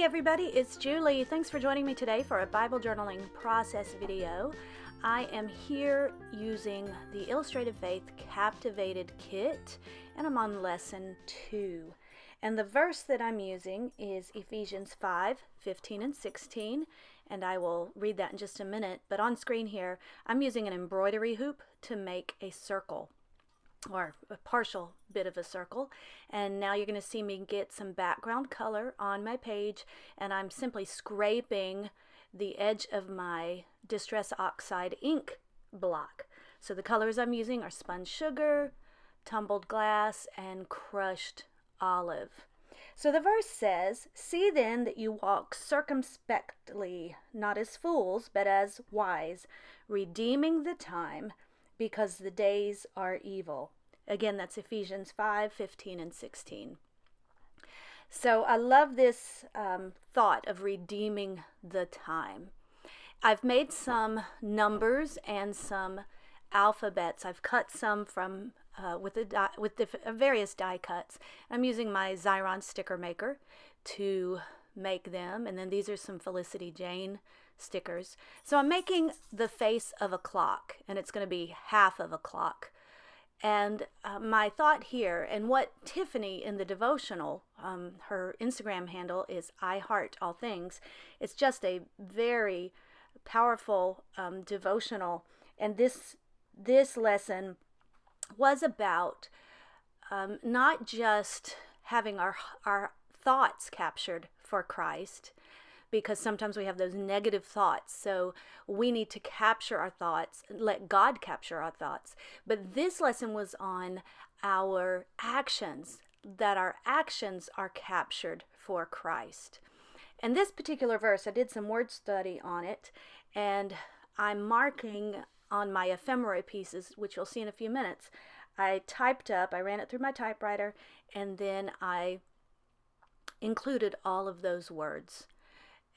Hey everybody, it's Julie. Thanks for joining me today for a Bible journaling process video. I am here using the Illustrated Faith Captivated kit, and I'm on lesson 2. And the verse that I'm using is Ephesians 5:15 and 16, and I will read that in just a minute. But on screen here, I'm using an embroidery hoop to make a circle, or a partial bit of a circle. And now you're going to see me get some background color on my page, and I'm simply scraping the edge of my Distress Oxide ink block. So the colors I'm using are Spun Sugar, Tumbled Glass, and Crushed Olive. So the verse says, "See then that you walk circumspectly, not as fools, but as wise, redeeming the time, because the days are evil." Again, that's Ephesians 5:15 and 16. So I love this thought of redeeming the time. I've made some numbers and some alphabets. I've cut some from with various die cuts. I'm using my Xyron sticker maker to make them, and then these are some Felicity Jane stickers. So I'm making the face of a clock, and it's going to be half of a clock. And my thought here, and what Tiffany in the devotional, her Instagram handle is I Heart All Things. It's just a very powerful devotional, and this lesson was about not just having our thoughts captured for Christ, because sometimes we have those negative thoughts. So we need to capture our thoughts, let God capture our thoughts. But this lesson was on our actions, that our actions are captured for Christ. And this particular verse, I did some word study on it, and I'm marking on my ephemera pieces, which you'll see in a few minutes. I ran it through my typewriter, and then I included all of those words.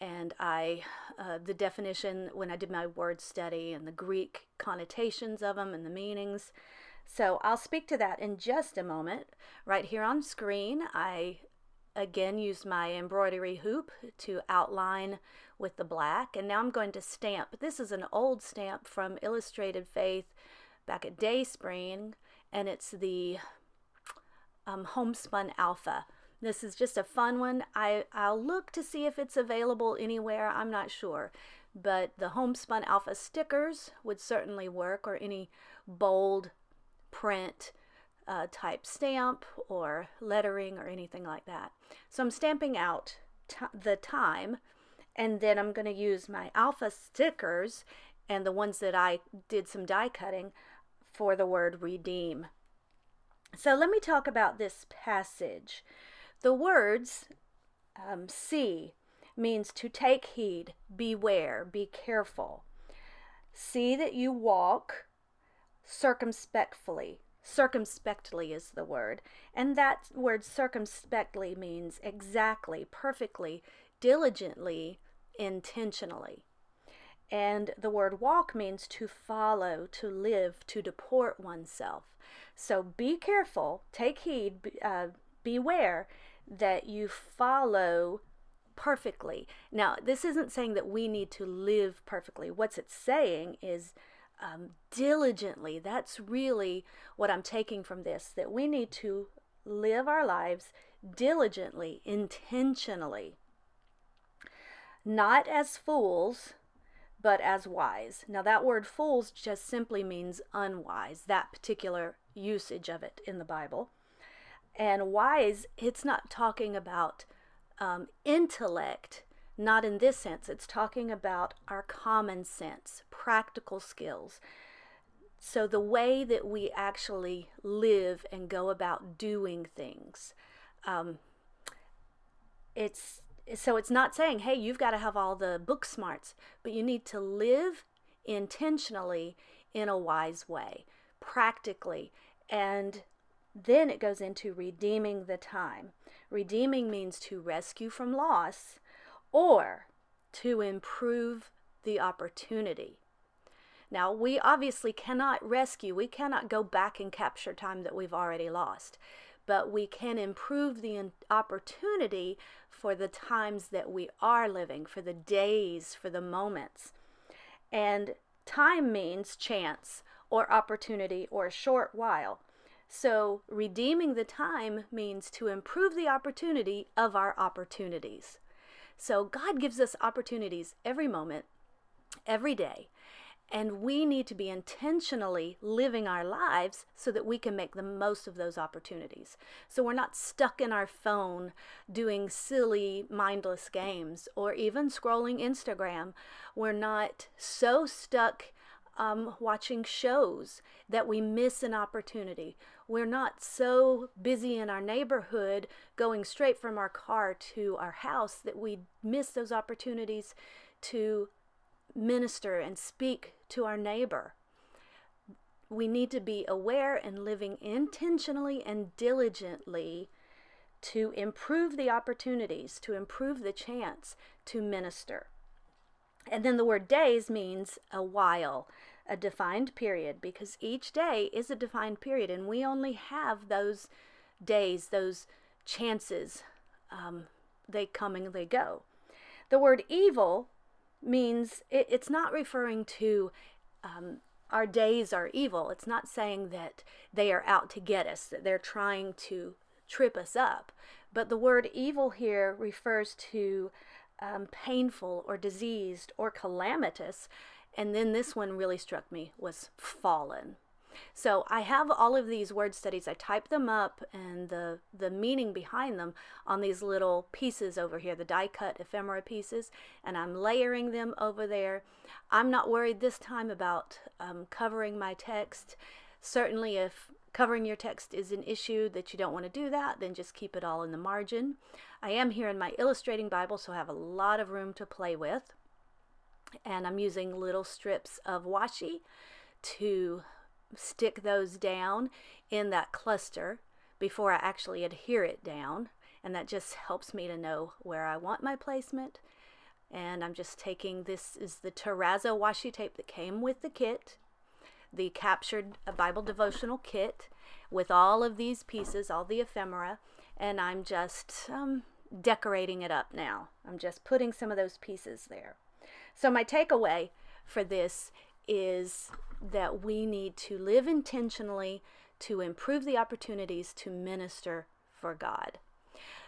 And the definition when I did my word study, and the Greek connotations of them and the meanings. So I'll speak to that in just a moment. Right here on screen, I again used my embroidery hoop to outline with the black, and now I'm going to stamp. This is an old stamp from Illustrated Faith back at Dayspring, and it's the Homespun Alpha. This is just a fun one. I'll look to see if it's available anywhere. I'm not sure. But the Homespun Alpha stickers would certainly work, or any bold print type stamp or lettering or anything like that. So I'm stamping out the time, and then I'm going to use my Alpha stickers and the ones that I did some die cutting for the word redeem. So let me talk about this passage. The words see means to take heed, beware, be careful. See that you walk circumspectly. Circumspectly is the word. And that word circumspectly means exactly, perfectly, diligently, intentionally. And the word walk means to follow, to live, to deport oneself. So be careful, take heed, beware that you follow perfectly. Now, this isn't saying that we need to live perfectly. What's it saying is diligently. That's really what I'm taking from this, that we need to live our lives diligently, intentionally. Not as fools, but as wise. Now, that word fools just simply means unwise, that particular usage of it in the Bible. And wise, it's not talking about intellect, not in this sense. It's talking about our common sense, practical skills. So the way that we actually live and go about doing things. It's not saying, hey, you've got to have all the book smarts, but you need to live intentionally in a wise way, practically. And then it goes into redeeming the time. Redeeming means to rescue from loss or to improve the opportunity. Now, we obviously cannot rescue. We cannot go back and capture time that we've already lost. but we can improve the opportunity for the times that we are living, for the days, for the moments. And time means chance or opportunity or a short while. So redeeming the time means to improve the opportunity of our opportunities. So God gives us opportunities every moment, every day, and we need to be intentionally living our lives so that we can make the most of those opportunities. So we're not stuck in our phone doing silly, mindless games or even scrolling Instagram. We're not so stuck watching shows that we miss an opportunity. We're not so busy in our neighborhood going straight from our car to our house that we miss those opportunities to minister and speak to our neighbor. We need to be aware and living intentionally and diligently to improve the opportunities, to improve the chance to minister. And then the word days means a while, a defined period, because each day is a defined period and we only have those days, those chances. They come and they go. The word evil means it's not referring to our days are evil. It's not saying that they are out to get us, that they're trying to trip us up. But the word evil here refers to painful or diseased or calamitous. And then this one really struck me, was fallen. So I have all of these word studies. I type them up and the meaning behind them on these little pieces over here, the die cut ephemera pieces, and I'm layering them over there. I'm not worried this time about covering my text. Certainly if covering your text is an issue that you don't want to do that, then just keep it all in the margin. I am here in my illustrating Bible, so I have a lot of room to play with. And I'm using little strips of washi to stick those down in that cluster before I actually adhere it down, and that just helps me to know where I want my placement. And I'm just taking, this is the terrazzo washi tape that came with the kit, the captured Bible devotional kit with all of these pieces, all the ephemera, and I'm just decorating it up now. I'm just putting some of those pieces there. So my takeaway for this is that we need to live intentionally to improve the opportunities to minister for God.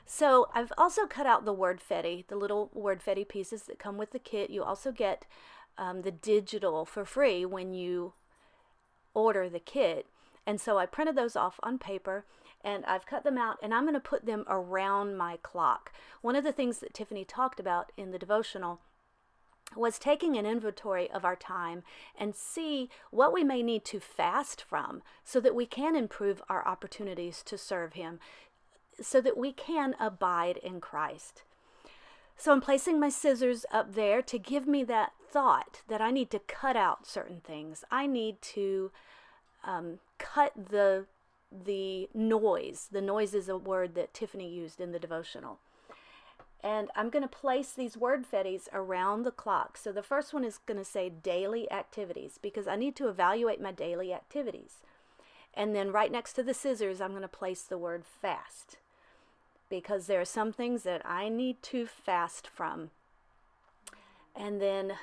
So I've also cut out the word fetty, the little word fetty pieces that come with the kit. You also get the digital for free when you order the kit. And so I printed those off on paper and I've cut them out and I'm going to put them around my clock. One of the things that Tiffany talked about in the devotional was taking an inventory of our time and see what we may need to fast from so that we can improve our opportunities to serve Him, so that we can abide in Christ. So I'm placing my scissors up there to give me that thought that I need to cut out certain things. I need to cut the noise. The noise is a word that Tiffany used in the devotional. And I'm going to place these word fetties around the clock. So the first one is going to say daily activities because I need to evaluate my daily activities. And then right next to the scissors, I'm going to place the word fast because there are some things that I need to fast from. And then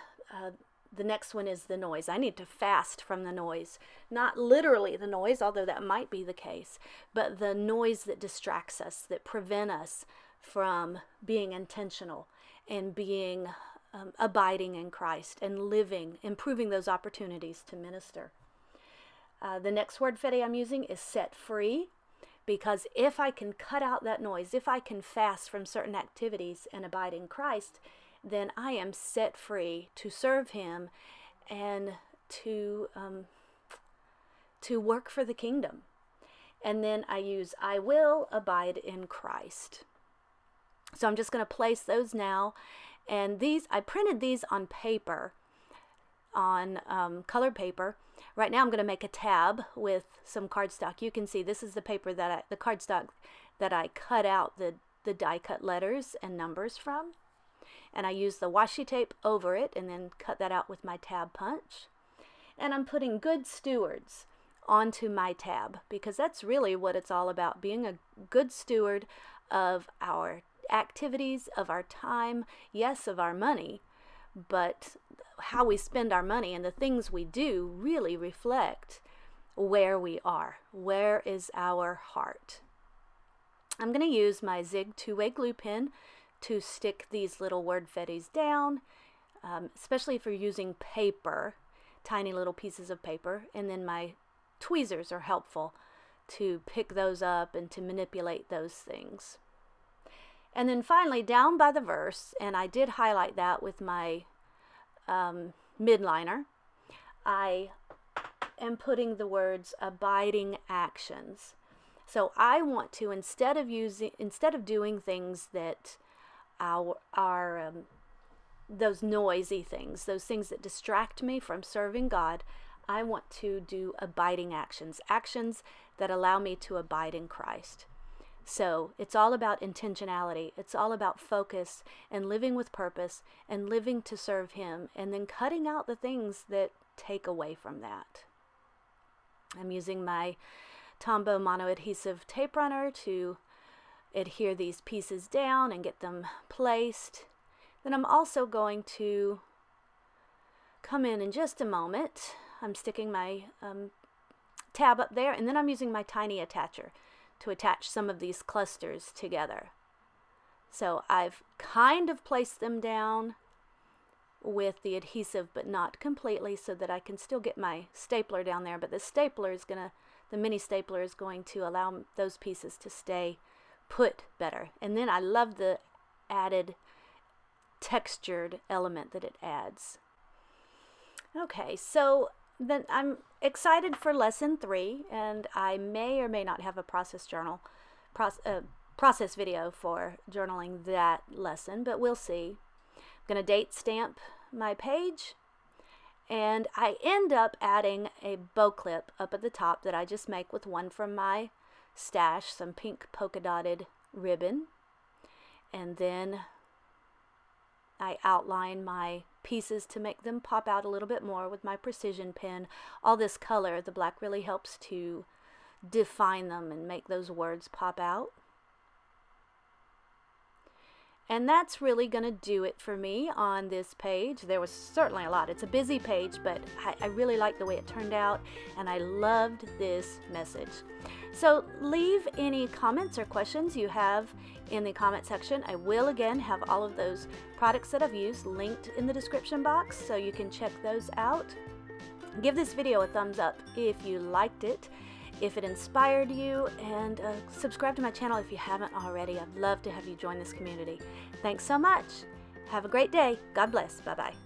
the next one is the noise. I need to fast from the noise. Not literally the noise, although that might be the case, but the noise that distracts us, that prevent us from being intentional and being abiding in Christ and living, improving those opportunities to minister. The next word fetty I'm using is set free, because if I can cut out that noise, if I can fast from certain activities and abide in Christ, then I am set free to serve Him and to work for the kingdom. And then I use I will abide in Christ. So I'm just going to place those now. And these, I printed these on paper, on colored paper. Right now I'm going to make a tab with some cardstock. You can see this is the paper that the cardstock that I cut out the die cut letters and numbers from. And I used the washi tape over it and then cut that out with my tab punch. And I'm putting good stewards onto my tab, because that's really what it's all about, being a good steward of our activities, of our time, yes, of our money, but how we spend our money and the things we do really reflect where we are. Where is our heart? I'm going to use my ZIG Two-way Glue Pen to stick these little word fetties down, especially if you're using paper, tiny little pieces of paper, and then my tweezers are helpful to pick those up and to manipulate those things. And then finally down by the verse, and I did highlight that with my midliner, I am putting the words abiding actions. So I want to, instead of doing things that are those noisy things, those things that distract me from serving God, I want to do abiding actions, actions that allow me to abide in Christ. So it's all about intentionality. It's all about focus and living with purpose and living to serve Him, and then cutting out the things that take away from that. I'm using my Tombow MonoAdhesive tape runner to adhere these pieces down and get them placed. Then I'm also going to come in just a moment. I'm sticking my tab up there, and then I'm using my tiny attacher to attach some of these clusters together. So I've kind of placed them down with the adhesive, but not completely, so that I can still get my stapler down there, but the mini stapler is going to allow those pieces to stay put better. And then I love the added textured element that it adds. Okay, so then I'm excited for lesson 3, and I may or may not have a process video for journaling that lesson, but we'll see. I'm going to date stamp my page, and I end up adding a bow clip up at the top that I just make with one from my stash, some pink polka dotted ribbon, and then I outline my pieces to make them pop out a little bit more with my precision pen. All this color, the black really helps to define them and make those words pop out. And that's really going to do it for me on this page. There was certainly a lot. It's a busy page, but I really like the way it turned out, and I loved this message. So leave any comments or questions you have in the comment section. I will again have all of those products that I've used linked in the description box, so you can check those out. Give this video a thumbs up if you liked it, if it inspired you, and subscribe to my channel if you haven't already. I'd love to have you join this community. Thanks so much. Have a great day. God bless. Bye-bye.